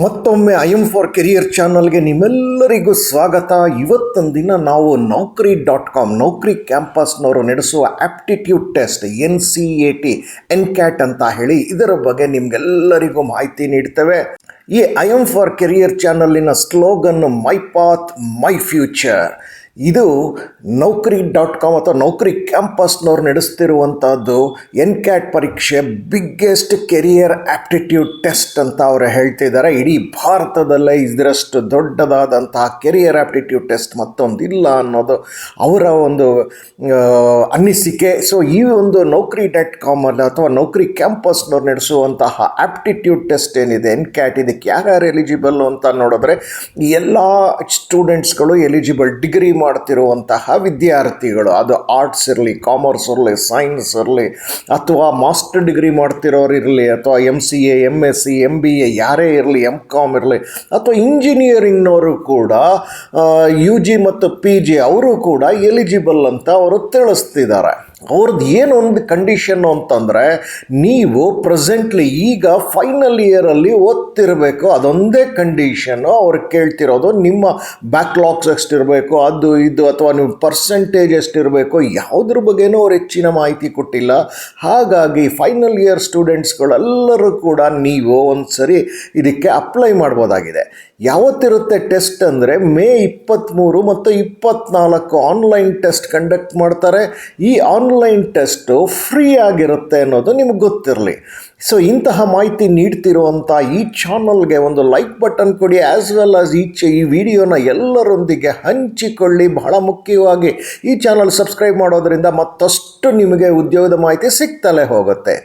ಮತ್ತೊಮ್ಮೆ IM4Career ಚಾನಲ್ಗೆ ನಿಮ್ಮೆಲ್ಲರಿಗೂ ಸ್ವಾಗತ. ಇವತ್ತಿನ ದಿನ ನಾವು Naukri.com ನೌಕರಿ ಕ್ಯಾಂಪಸ್ನವರು ನಡೆಸುವ ಆಪ್ಟಿಟ್ಯೂಡ್ ಟೆಸ್ಟ್ NCAT NCAT ಅಂತ ಹೇಳಿ ಇದರ ಬಗ್ಗೆ ನಿಮಗೆಲ್ಲರಿಗೂ ಮಾಹಿತಿ ನೀಡ್ತೇವೆ. ಈ IM4Career ಚಾನಲಿನ slogan my path my future. ಇದು Naukri.com ಅಥವಾ ನೌಕರಿ ಕ್ಯಾಂಪಸ್ನವ್ರು ನಡೆಸ್ತಿರುವಂಥದ್ದು NCAT ಪರೀಕ್ಷೆ ಬಿಗ್ಗೆಸ್ಟ್ ಕೆರಿಯರ್ ಆಪ್ಟಿಟ್ಯೂಡ್ ಟೆಸ್ಟ್ ಅಂತ ಅವರು ಹೇಳ್ತಿದ್ದಾರೆ. ಇಡೀ ಭಾರತದಲ್ಲೇ ಇದರಷ್ಟು ದೊಡ್ಡದಾದಂತಹ ಕೆರಿಯರ್ ಆಪ್ಟಿಟ್ಯೂಡ್ ಟೆಸ್ಟ್ ಮತ್ತೊಂದಿಲ್ಲ ಅನ್ನೋದು ಅವರ ಒಂದು ಅನಿಸಿಕೆ. ಸೊ ಈ ಒಂದು Naukri.com ಅಥವಾ ನೌಕರಿ ಕ್ಯಾಂಪಸ್ನವ್ರು ನಡೆಸುವಂತಹ ಆಪ್ಟಿಟ್ಯೂಡ್ ಟೆಸ್ಟ್ ಏನಿದೆ NCAT, ಇದಕ್ಕೆ ಯಾರ್ಯಾರು ಎಲಿಜಿಬಲ್ ಅಂತ ನೋಡಿದ್ರೆ ಎಲ್ಲ ಸ್ಟೂಡೆಂಟ್ಸ್ಗಳು ಎಲಿಜಿಬಲ್. ಡಿಗ್ರಿ ಮಾಡ್ತಿರುವಂತಹ ವಿದ್ಯಾರ್ಥಿಗಳು, ಅದು ಆರ್ಟ್ಸ್ ಇರಲಿ, ಕಾಮರ್ಸ್ ಇರಲಿ, ಸೈನ್ಸ್ ಇರಲಿ, ಅಥವಾ ಮಾಸ್ಟರ್ ಡಿಗ್ರಿ ಮಾಡ್ತಿರೋರು ಇರಲಿ, ಅಥವಾ MCA MSc MBA ಯಾರೇ ಇರಲಿ, MCom ಇರಲಿ, ಅಥವಾ ಇಂಜಿನಿಯರಿಂಗ್ನವರು ಕೂಡ UG ಮತ್ತು PG ಅವರು ಕೂಡ ಎಲಿಜಿಬಲ್ ಅಂತ ಅವರು ತಿಳಿಸ್ತಿದ್ದಾರೆ. ಅವ್ರದ್ದು ಏನೊಂದು ಕಂಡೀಷನ್ನು ಅಂತಂದರೆ, ನೀವು ಪ್ರೆಸೆಂಟ್ಲಿ ಈಗ ಫೈನಲ್ ಇಯರಲ್ಲಿ ಓದ್ತಿರಬೇಕು, ಅದೊಂದೇ ಕಂಡೀಷನ್ನು ಅವ್ರು ಕೇಳ್ತಿರೋದು. ನಿಮ್ಮ ಬ್ಯಾಕ್ಲಾಗ್ಸ್ ಎಷ್ಟಿರಬೇಕು, ಅದು ಇದು, ಅಥವಾ ನೀವು ಪರ್ಸೆಂಟೇಜ್ ಎಷ್ಟಿರಬೇಕು, ಯಾವುದ್ರ ಬಗ್ಗೆನೂ ಅವ್ರು ಹೆಚ್ಚಿನ ಮಾಹಿತಿ ಕೊಟ್ಟಿಲ್ಲ. ಹಾಗಾಗಿ ಫೈನಲ್ ಇಯರ್ ಸ್ಟೂಡೆಂಟ್ಸ್ಗಳೆಲ್ಲರೂ ಕೂಡ ನೀವು ಒಂದು ಸರಿ ಇದಕ್ಕೆ ಅಪ್ಲೈ ಮಾಡ್ಬೋದಾಗಿದೆ. ಯಾವತ್ತಿರುತ್ತೆ ಟೆಸ್ಟ್ ಅಂದರೆ ಮೇ 23 ಮತ್ತು 24 ಆನ್ಲೈನ್ ಟೆಸ್ಟ್ ಕಂಡಕ್ಟ್ ಮಾಡ್ತಾರೆ. ಈ ಆನ್ಲೈನ್ ಟೆಸ್ಟು ಫ್ರೀ ಆಗಿರುತ್ತೆ ಅನ್ನೋದು ನಿಮ್ಗೆ ಗೊತ್ತಿರಲಿ. ಸೊ ಇಂತಹ ಮಾಹಿತಿ ನೀಡ್ತಿರುವಂಥ ಈ ಚಾನಲ್ಗೆ ಒಂದು ಲೈಕ್ ಬಟನ್ ಕೊಡಿ, ಆ್ಯಸ್ ವೆಲ್ ಆಸ್ ಈ ವಿಡಿಯೋನ ಎಲ್ಲರೊಂದಿಗೆ ಹಂಚಿಕೊಳ್ಳಿ. ಬಹಳ ಮುಖ್ಯವಾಗಿ ಈ ಚಾನಲ್ ಸಬ್ಸ್ಕ್ರೈಬ್ ಮಾಡೋದ್ರಿಂದ ಮತ್ತಷ್ಟು ನಿಮಗೆ ಉದ್ಯೋಗದ ಮಾಹಿತಿ ಸಿಗ್ತಲೇ ಹೋಗುತ್ತೆ.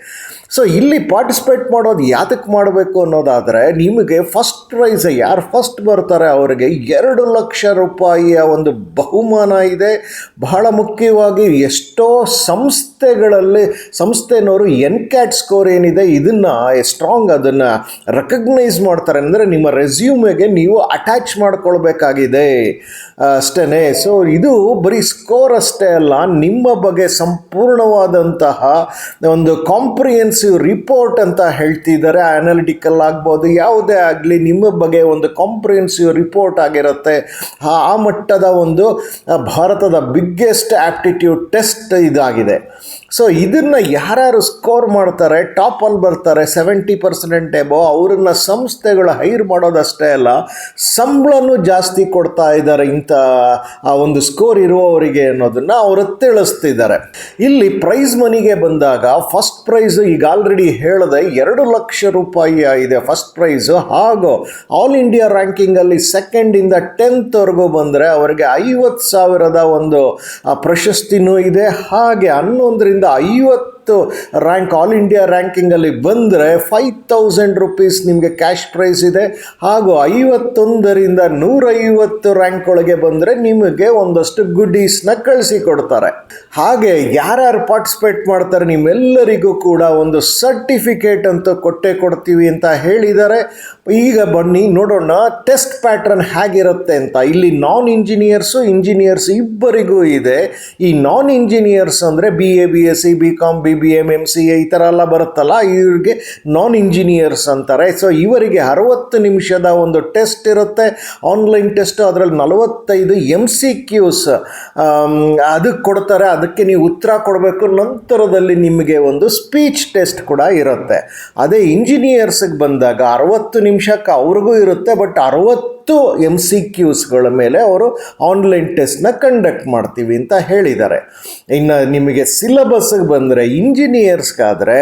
ಸೊ ಇಲ್ಲಿ ಪಾರ್ಟಿಸಿಪೇಟ್ ಮಾಡೋದು ಯಾತಕ್ಕೆ ಮಾಡಬೇಕು ಅನ್ನೋದಾದರೆ, ನಿಮಗೆ ಫಸ್ಟ್ ಪ್ರೈಸ್ ಯಾರು ಫಸ್ಟ್ ಬರ್ತಾರೆ ಅವರಿಗೆ 2 ಲಕ್ಷ ರೂಪಾಯಿಯ ಒಂದು ಬಹುಮಾನ ಇದೆ. ಬಹಳ ಮುಖ್ಯವಾಗಿ ಎಷ್ಟೋ ಸಂಸ್ಥೆನವರು NCAT ಸ್ಕೋರ್ ಏನಿದೆ ಇದನ್ನು ಅದನ್ನು ರೆಕಗ್ನೈಸ್ ಮಾಡ್ತಾರೆ. ಅಂದರೆ ನಿಮ್ಮ ರೆಸ್ಯೂಮೆಗೆ ನೀವು ಅಟ್ಯಾಚ್ ಮಾಡ್ಕೊಳ್ಬೇಕಾಗಿದೆ ಅಷ್ಟೇ. ಸೊ ಇದು ಬರೀ ಸ್ಕೋರ್ ಅಷ್ಟೇ ಅಲ್ಲ, ನಿಮ್ಮ ಬಗ್ಗೆ ಸಂಪೂರ್ಣವಾದಂತಹ ಒಂದು ಕಾಂಪ್ರಿಹೆನ್ಸಿವ್ ರಿಪೋರ್ಟ್ ಅಂತ ಹೇಳ್ತಿದ್ದಾರೆ. ಅನಾಲಿಟಿಕಲ್ ಆಗ್ಬೋದು, ಯಾವುದೇ ಆಗಲಿ, ನಿಮ್ಮ ಬಗ್ಗೆ ಒಂದು ಕಾಂಪ್ರಿಹೆನ್ಸಿವ್ ರಿಪೋರ್ಟ್ ಆಗಿರುತ್ತೆ. ಆ ಮಟ್ಟದ ಒಂದು ಭಾರತದ ಬಿಗ್ಗೆಸ್ಟ್ ಆಪ್ಟಿಟ್ಯೂಡ್ ಟೆಸ್ಟ್ ಇದಾಗಿದೆ. ಸೊ ಇದನ್ನು ಯಾರ್ಯಾರು ಸ್ಕೋರ್ ಮಾಡ್ತಾರೆ, ಟಾಪಲ್ಲಿ ಬರ್ತಾರೆ 70% ಎಬೋ, ಅವ್ರನ್ನ ಸಂಸ್ಥೆಗಳು ಹೈರ್ ಮಾಡೋದಷ್ಟೇ ಅಲ್ಲ, ಸಂಬಳನೂ ಜಾಸ್ತಿ ಕೊಡ್ತಾ ಇದ್ದಾರೆ ಇಂಥ ಆ ಒಂದು ಸ್ಕೋರ್ ಇರುವವರಿಗೆ ಅನ್ನೋದನ್ನು ಅವರು ತಿಳಿಸ್ತಿದ್ದಾರೆ. ಇಲ್ಲಿ ಪ್ರೈಸ್ ಮನಿಗೆ ಬಂದಾಗ ಫಸ್ಟ್ ಪ್ರೈಸು ಈಗ ಆಲ್ರೆಡಿ ಹೇಳಿದೆ 2 ಲಕ್ಷ ರೂಪಾಯಿ ಇದೆ ಫಸ್ಟ್ ಪ್ರೈಸು. ಹಾಗೂ ಆಲ್ ಇಂಡಿಯಾ ರ್ಯಾಂಕಿಂಗಲ್ಲಿ 2nd ಇಂದ 10th ವರೆಗೂ ಬಂದರೆ ಅವರಿಗೆ 50,000 ಒಂದು ಪ್ರಶಸ್ತಿನೂ ಇದೆ. ಹಾಗೆ 11ರಿಂದ 50 ರ್ಯಾಂಕ್ ಆಲ್ ಇಂಡಿಯಾ ರ್ಯಾಂಕಿಂಗಲ್ಲಿ ಬಂದರೆ 5,000 ರೂಪೀಸ್ ನಿಮಗೆ ಕ್ಯಾಶ್ ಪ್ರೈಸ್ ಇದೆ. ಹಾಗೂ 51ರಿಂದ 150 ರ್ಯಾಂಕ್ ಒಳಗೆ ಬಂದರೆ ನಿಮಗೆ ಒಂದಷ್ಟು ಗುಡೀಸ್ನ ಕಳಿಸಿಕೊಡ್ತಾರೆ. ಹಾಗೆ ಯಾರ್ಯಾರು ಪಾರ್ಟಿಸಿಪೇಟ್ ಮಾಡ್ತಾರೆ ನಿಮ್ಮೆಲ್ಲರಿಗೂ ಕೂಡ ಒಂದು ಸರ್ಟಿಫಿಕೇಟ್ ಅಂತ ಕೊಡ್ತೀವಿ ಅಂತ ಹೇಳಿದ್ದಾರೆ. ಈಗ ಬನ್ನಿ ನೋಡೋಣ ಟೆಸ್ಟ್ ಪ್ಯಾಟ್ರನ್ ಹೇಗಿರುತ್ತೆ ಅಂತ. ಇಲ್ಲಿ ನಾನ್ ಇಂಜಿನಿಯರ್ಸ್ ಇಬ್ಬರಿಗೂ ಇದೆ. ಈ ನಾನ್ ಇಂಜಿನಿಯರ್ಸ್ ಅಂದರೆ BA BSc BCom BBM MCA ಈ ಥರ ಎಲ್ಲ ಬರುತ್ತಲ್ಲ, ಇವ್ರಿಗೆ ನಾನ್ ಇಂಜಿನಿಯರ್ಸ್ ಅಂತಾರೆ. ಸೊ ಇವರಿಗೆ 60 ನಿಮಿಷದ ಒಂದು ಟೆಸ್ಟ್ ಇರುತ್ತೆ, ಆನ್ಲೈನ್ ಟೆಸ್ಟ್. ಅದರಲ್ಲಿ 45 MCQs ಅದಕ್ಕೆ ಕೊಡ್ತಾರೆ, ಅದಕ್ಕೆ ನೀವು ಉತ್ತರ ಕೊಡಬೇಕು. ನಂತರದಲ್ಲಿ ನಿಮಗೆ ಒಂದು ಸ್ಪೀಚ್ ಟೆಸ್ಟ್ ಕೂಡ ಇರುತ್ತೆ. ಅದೇ ಇಂಜಿನಿಯರ್ಸ್ಗೆ ಬಂದಾಗ 60 ನಿಮಿಷಕ್ಕೆ ಅವ್ರಿಗೂ ಇರುತ್ತೆ, ಬಟ್ 60 MCQsಗಳ ಮೇಲೆ ಅವರು ಆನ್ಲೈನ್ ಟೆಸ್ಟ್ನ ಕಂಡಕ್ಟ್ ಮಾಡ್ತೀವಿ ಅಂತ ಹೇಳಿದ್ದಾರೆ. ಇನ್ನು ನಿಮಗೆ ಸಿಲೆಬಸ್ಗೆ ಬಂದರೆ ಇಂಜಿನಿಯರ್ಸ್ಗಾದರೆ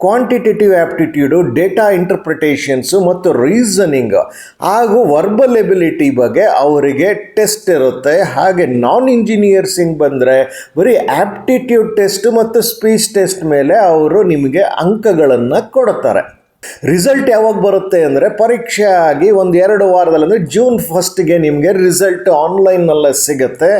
ಕ್ವಾಂಟಿಟೇಟಿವ್ ಆ್ಯಪ್ಟಿಟ್ಯೂಡು, ಡೇಟಾ ಇಂಟರ್ಪ್ರಿಟೇಷನ್ಸು ಮತ್ತು ರೀಸನಿಂಗ್ ಹಾಗೂ ವರ್ಬಲ್ ಎಬಿಲಿಟಿ ಬಗ್ಗೆ ಅವರಿಗೆ ಟೆಸ್ಟ್ ಇರುತ್ತೆ. ಹಾಗೆ ನಾನ್ ಇಂಜಿನಿಯರ್ಸಿಂಗ್ ಬಂದರೆ ಬರೀ ಆ್ಯಪ್ಟಿಟ್ಯೂಡ್ ಟೆಸ್ಟ್ ಮತ್ತು ಸ್ಪೀಚ್ ಟೆಸ್ಟ್ ಮೇಲೆ ಅವರು ನಿಮಗೆ ಅಂಕಗಳನ್ನು ಕೊಡ್ತಾರೆ. ರಿಸಲ್ಟ್ ಯಾವಾಗ ಬರುತ್ತೆ ಅಂದರೆ ಪರೀಕ್ಷೆ ಆಗಿ 1-2 ವಾರದಲ್ಲಿ ಅಂದರೆ June 1ಗೆ ನಿಮಗೆ ರಿಸಲ್ಟ್ ಆನ್ಲೈನ್ನಲ್ಲೇ ಸಿಗುತ್ತೆ.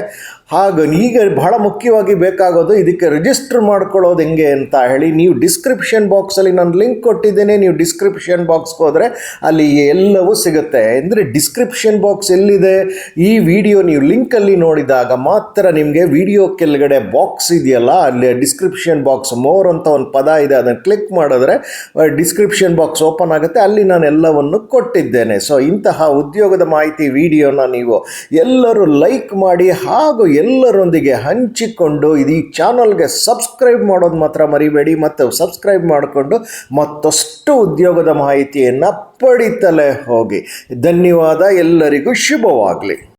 ಹಾಗೆ ಈಗ ಬಹಳ ಮುಖ್ಯವಾಗಿ ಬೇಕಾಗೋದು ಇದಕ್ಕೆ ರಿಜಿಸ್ಟರ್ ಮಾಡ್ಕೊಳ್ಳೋದು ಹೆಂಗೆ ಅಂತ ಹೇಳಿ, ನೀವು ಡಿಸ್ಕ್ರಿಪ್ಷನ್ ಬಾಕ್ಸಲ್ಲಿ ನಾನು ಲಿಂಕ್ ಕೊಟ್ಟಿದ್ದೇನೆ. ನೀವು ಡಿಸ್ಕ್ರಿಪ್ಷನ್ ಬಾಕ್ಸ್ಗೆ ಹೋದರೆ ಅಲ್ಲಿ ಎಲ್ಲವೂ ಸಿಗುತ್ತೆ. ಅಂದರೆ ಡಿಸ್ಕ್ರಿಪ್ಷನ್ ಬಾಕ್ಸ್ ಎಲ್ಲಿದೆ, ಈ ವಿಡಿಯೋ ನೀವು ಲಿಂಕಲ್ಲಿ ನೋಡಿದಾಗ ಮಾತ್ರ ನಿಮಗೆ ವಿಡಿಯೋ ಕೆಳಗಡೆ ಬಾಕ್ಸ್ ಇದೆಯಲ್ಲ, ಅಲ್ಲಿ ಡಿಸ್ಕ್ರಿಪ್ಷನ್ ಬಾಕ್ಸ್ ಮೋರ್ ಅಂತ ಒಂದು ಪದ ಇದೆ, ಅದನ್ನು ಕ್ಲಿಕ್ ಮಾಡಿದ್ರೆ ಡಿಸ್ಕ್ರಿಪ್ಷನ್ ಬಾಕ್ಸ್ ಓಪನ್ ಆಗುತ್ತೆ. ಅಲ್ಲಿ ನಾನು ಎಲ್ಲವನ್ನು ಕೊಟ್ಟಿದ್ದೇನೆ. ಸೊ ಇಂತಹ ಉದ್ಯೋಗದ ಮಾಹಿತಿ ವಿಡಿಯೋನ ನೀವು ಎಲ್ಲರೂ ಲೈಕ್ ಮಾಡಿ ಹಾಗೂ ಎಲ್ಲರೊಂದಿಗೆ ಹಂಚಿಕೊಂಡು ಈ ಚಾನಲ್ಗೆ ಸಬ್ಸ್ಕ್ರೈಬ್ ಮಾಡೋದು ಮಾತ್ರ ಮರಿಬೇಡಿ. ಮತ್ತು ಸಬ್ಸ್ಕ್ರೈಬ್ ಮಾಡಿಕೊಂಡು ಮತ್ತಷ್ಟು ಉದ್ಯೋಗದ ಮಾಹಿತಿಯನ್ನು ಪಡಿತಲೇ ಹೋಗಿ. ಧನ್ಯವಾದ. ಎಲ್ಲರಿಗೂ ಶುಭವಾಗಲಿ.